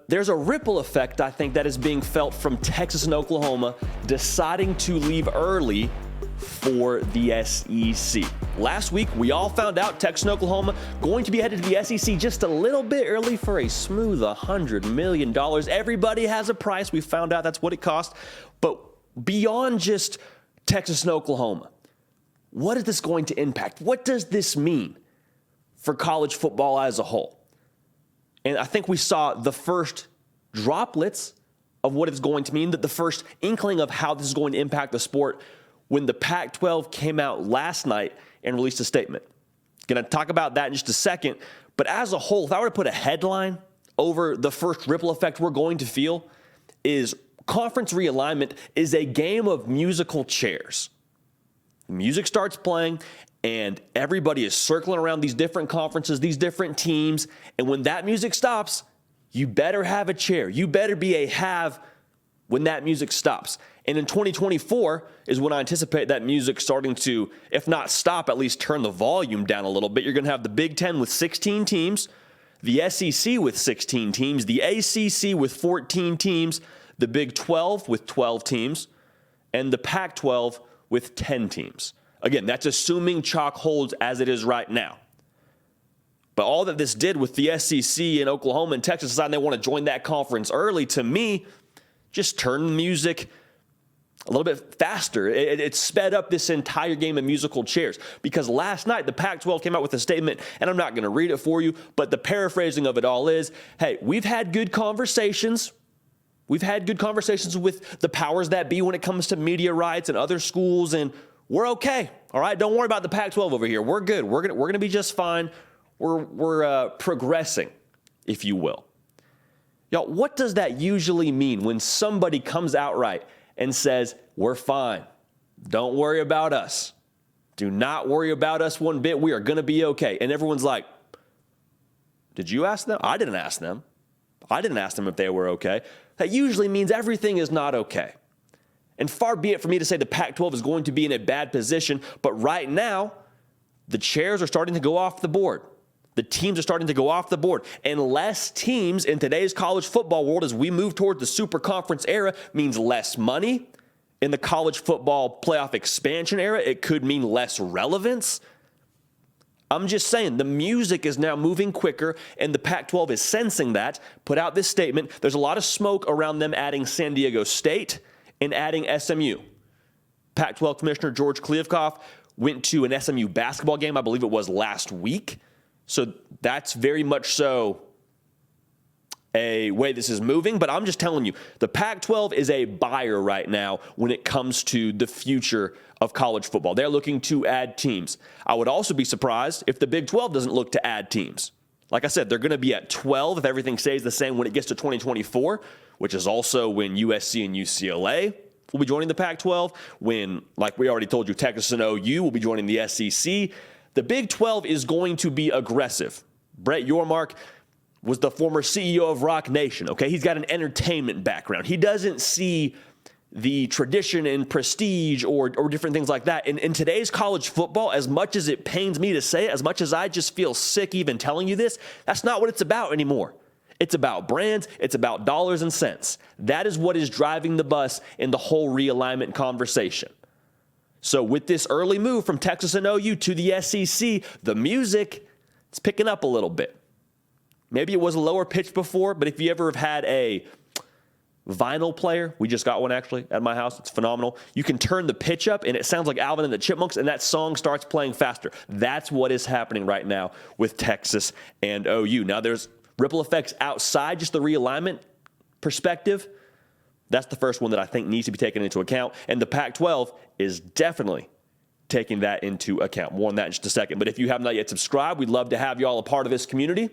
there's a ripple effect, I think, that is being felt from Texas and Oklahoma deciding to leave early for the SEC. Last week, we all found out Texas and Oklahoma going to be headed to the SEC just a little bit early for a smooth $100 million. Everybody has a price. We found out that's what it cost. But beyond just Texas and Oklahoma, what is this going to impact? What does this mean for college football as a whole? And I think we saw the first droplets of what it's going to mean, that the first inkling of how this is going to impact the sport when the Pac-12 came out last night and released a statement. Going to talk about that in just a second. But as a whole, if I were to put a headline over the first ripple effect we're going to feel, is conference realignment is a game of musical chairs. Music starts playing, and everybody is circling around these different conferences, these different teams. And when that music stops, you better have a chair. You better be a have when that music stops. And in 2024 is when I anticipate that music starting to, if not stop, at least turn the volume down a little bit. You're going to have the Big Ten with 16 teams, the SEC with 16 teams, the ACC with 14 teams, the Big 12 with 12 teams, and the Pac-12 with 10 teams. Again, that's assuming chalk holds as it is right now. But all that this did with the SEC and Oklahoma and Texas deciding they want to join that conference early, to me, just turned the music a little bit faster. It sped up this entire game of musical chairs, because last night the Pac-12 came out with a statement, and I'm not going to read it for you, but the paraphrasing of it all is, hey, we've had good conversations. We've had good conversations with the powers that be when it comes to media rights and other schools, and we're okay. All right, don't worry about the Pac-12 over here. We're good. We're gonna be just fine. We're progressing, if you will. Y'all, what does that usually mean when somebody comes outright and says, we're fine? Don't worry about us. Do not worry about us one bit. We are gonna be okay. And everyone's like, did you ask them? I didn't ask them. I didn't ask them if they were okay. That usually means everything is not okay. And far be it for me to say the Pac-12 is going to be in a bad position, but right now, the chairs are starting to go off the board. The teams are starting to go off the board. And less teams in today's college football world as we move toward the super conference era means less money. In the college football playoff expansion era, it could mean less relevance. I'm just saying, the music is now moving quicker, and the Pac-12 is sensing that, put out this statement. There's a lot of smoke around them adding San Diego State and adding SMU. Pac-12 Commissioner George Kliavkoff went to an SMU basketball game, I believe it was last week. So that's very much so a way this is moving. But I'm just telling you, the Pac-12 is a buyer right now when it comes to the future of college football. They're looking to add teams. I would also be surprised if the Big 12 doesn't look to add teams. Like I said, they're going to be at 12 if everything stays the same when it gets to 2024, which is also when USC and UCLA will be joining the Pac-12, when, like we already told you, Texas and OU will be joining the SEC. The Big 12 is going to be aggressive. Brett Yormark was the former CEO of Rock Nation, okay? He's got an entertainment background. He doesn't see the tradition and prestige or different things like that. In today's college football, as much as it pains me to say it, as much as I just feel sick even telling you this, that's not what it's about anymore. It's about brands. It's about dollars and cents. That is what is driving the bus in the whole realignment conversation. So with this early move from Texas and OU to the SEC, the music is picking up a little bit. Maybe it was a lower pitch before, but if you ever have had a vinyl player, we just got one actually at my house, it's phenomenal. You can turn the pitch up and it sounds like Alvin and the Chipmunks, and that song starts playing faster. That's what is happening right now with Texas and OU. Now there's ripple effects outside just the realignment perspective. That's the first one that I think needs to be taken into account, and the Pac-12 is definitely taking that into account. More on that in just a second. But if you have not yet subscribed, we'd love to have you all a part of this community.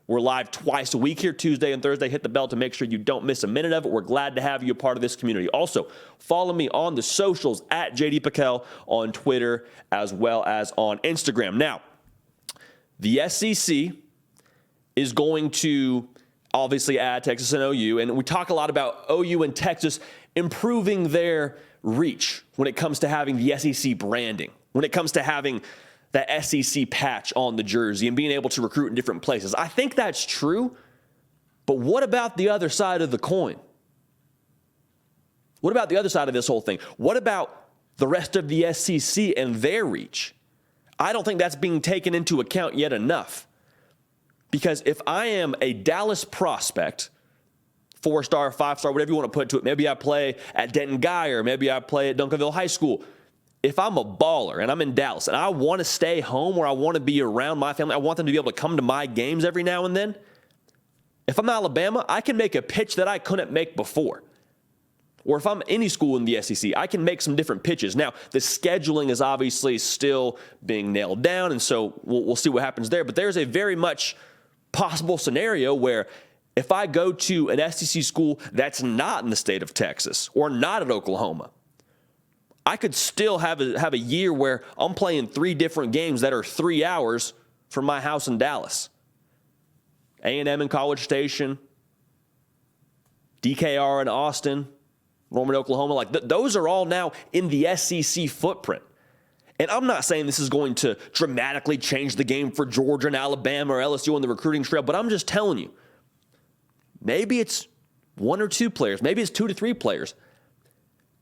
We're live twice a week here, Tuesday and Thursday. Hit the bell to make sure you don't miss a minute of it. We're glad to have you a part of this community. Also, follow me on the socials at JD Piquel on Twitter as well as on Instagram. Now, the SEC is going to obviously add Texas and OU, and we talk a lot about OU and Texas improving their reach when it comes to having the SEC branding, when it comes to having that SEC patch on the jersey and being able to recruit in different places. I think that's true, But what about the other side of the coin? What about the other side of this whole thing? What about the rest of the SEC and their reach? I don't think that's being taken into account yet enough. Because if I am a Dallas prospect, 4-star, 5-star, whatever you want to put to it, maybe I play at Denton Guy or maybe I play at Duncanville High School. If I'm a baller and I'm in Dallas and I want to stay home or I want to be around my family, I want them to be able to come to my games every now and then. If I'm Alabama, I can make a pitch that I couldn't make before. Or if I'm any school in the SEC, I can make some different pitches. Now, the scheduling is obviously still being nailed down, and so we'll see what happens there. But there's a very much possible scenario where if I go to an SEC school that's not in the state of Texas or not at Oklahoma, I could still have a year where I'm playing 3 different games that are 3 hours from my house in Dallas. A&M in College Station, DKR in Austin, Norman, Oklahoma. Like those are all now in the SEC footprint. And I'm not saying this is going to dramatically change the game for Georgia and Alabama or LSU on the recruiting trail, but I'm just telling you, maybe it's 1 or 2 players, maybe it's 2 to 3 players.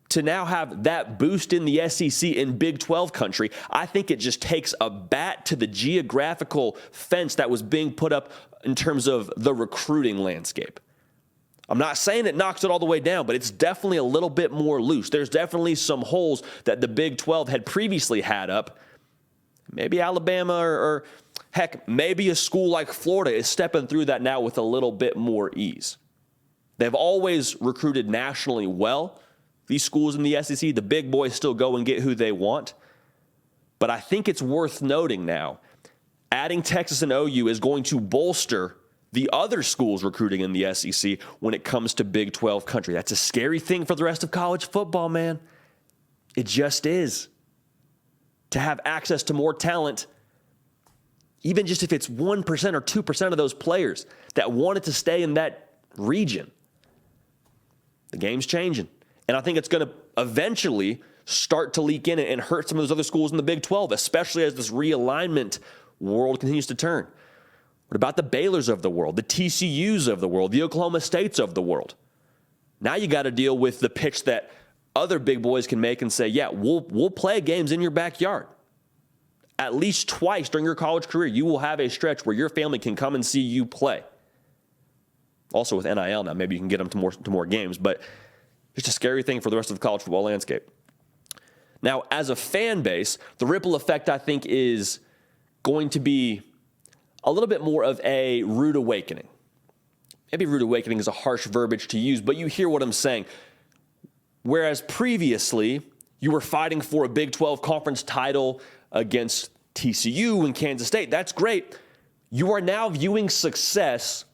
To now have that boost in the SEC in Big 12 country, I think it just takes a bat to the geographical fence that was being put up in terms of the recruiting landscape. I'm not saying it knocks it all the way down, but it's definitely a little bit more loose. There's definitely some holes that the Big 12 had previously had up. Maybe Alabama or heck, maybe a school like Florida is stepping through that now with a little bit more ease. They've always recruited nationally well. These schools in the SEC, the big boys still go and get who they want. But I think it's worth noting now, adding Texas and OU is going to bolster the other schools recruiting in the SEC when it comes to Big 12 country. That's a scary thing for the rest of college football, man. It just is. To have access to more talent, even just if it's 1% or 2% of those players that wanted to stay in that region. The game's changing. And I think it's going to eventually start to leak in and hurt some of those other schools in the Big 12, especially as this realignment world continues to turn. What about the Baylors of the world, the TCUs of the world, the Oklahoma States of the world? Now you got to deal with the pitch that other big boys can make and say, yeah, we'll play games in your backyard. At least twice during your college career, you will have a stretch where your family can come and see you play. Also with NIL now, maybe you can get them to more games, but it's a scary thing for the rest of the college football landscape. Now, as a fan base, the ripple effect, I think, is going to be a little bit more of a rude awakening. Maybe rude awakening is a harsh verbiage to use, but you hear what I'm saying. Whereas previously, you were fighting for a Big 12 conference title against TCU and Kansas State. That's great. You are now viewing success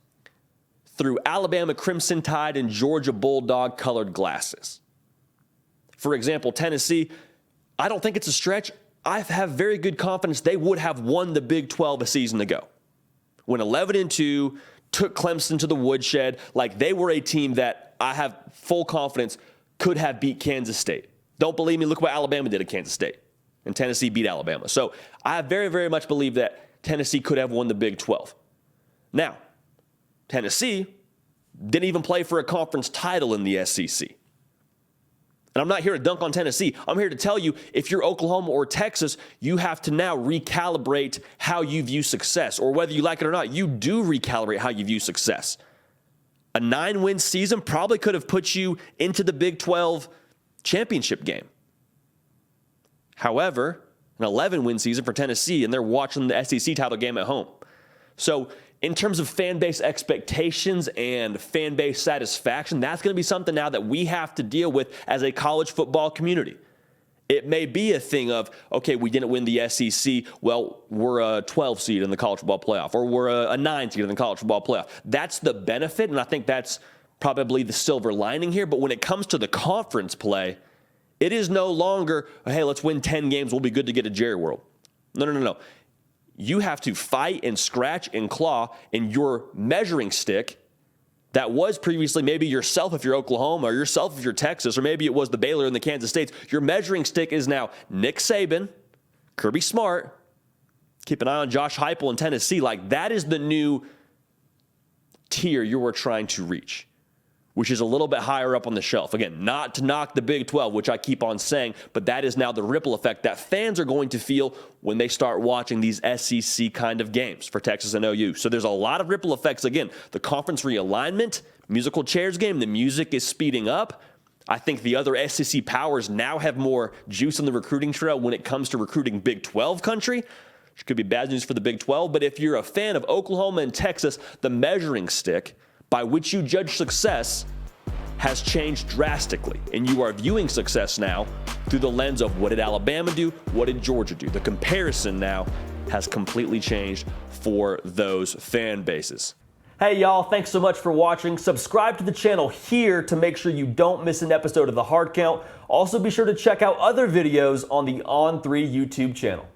through Alabama Crimson Tide and Georgia Bulldog colored glasses. For example, Tennessee, I don't think it's a stretch. I have very good confidence they would have won the Big 12 a season ago. Went 11-2, took Clemson to the woodshed. Like they were a team that I have full confidence could have beat Kansas State. Don't believe me? Look what Alabama did at Kansas State. And Tennessee beat Alabama. So I very, very much believe that Tennessee could have won the Big 12. Now, Tennessee didn't even play for a conference title in the SEC. And I'm not here to dunk on Tennessee. I'm here to tell you, if you're Oklahoma or Texas, you have to now recalibrate how you view success. Or whether you like it or not, you do recalibrate how you view success. A 9-win season probably could have put you into the Big 12 championship game. However, an 11-win season for Tennessee, and they're watching the SEC title game at home. So in terms of fan base expectations and fan base satisfaction, that's going to be something now that we have to deal with as a college football community. It may be a thing of, okay, we didn't win the SEC. Well, we're a 12 seed in the college football playoff, or we're a 9 seed in the college football playoff. That's the benefit, and I think that's probably the silver lining here. But when it comes to the conference play, it is no longer, hey, let's win 10 games. We'll be good to get to Jerry World. No. You have to fight and scratch and claw, and your measuring stick that was previously maybe yourself if you're Oklahoma, or yourself if you're Texas, or maybe it was the Baylor and the Kansas States. Your measuring stick is now Nick Saban, Kirby Smart. Keep an eye on Josh Heupel in Tennessee. Like, that is the new tier you are trying to reach, which is a little bit higher up on the shelf. Again, not to knock the Big 12, which I keep on saying, but that is now the ripple effect that fans are going to feel when they start watching these SEC kind of games for Texas and OU. So there's a lot of ripple effects. Again, the conference realignment, musical chairs game, the music is speeding up. I think the other SEC powers now have more juice on the recruiting trail when it comes to recruiting Big 12 country, which could be bad news for the Big 12. But if you're a fan of Oklahoma and Texas, the measuring stick by which you judge success has changed drastically, and you are viewing success now through the lens of what did Alabama do, what did Georgia do. The comparison now has completely changed for those fan bases. Hey y'all, thanks so much for watching. Subscribe to the channel here to make sure you don't miss an episode of The Hard Count. Also be sure to check out other videos on the On3 YouTube channel.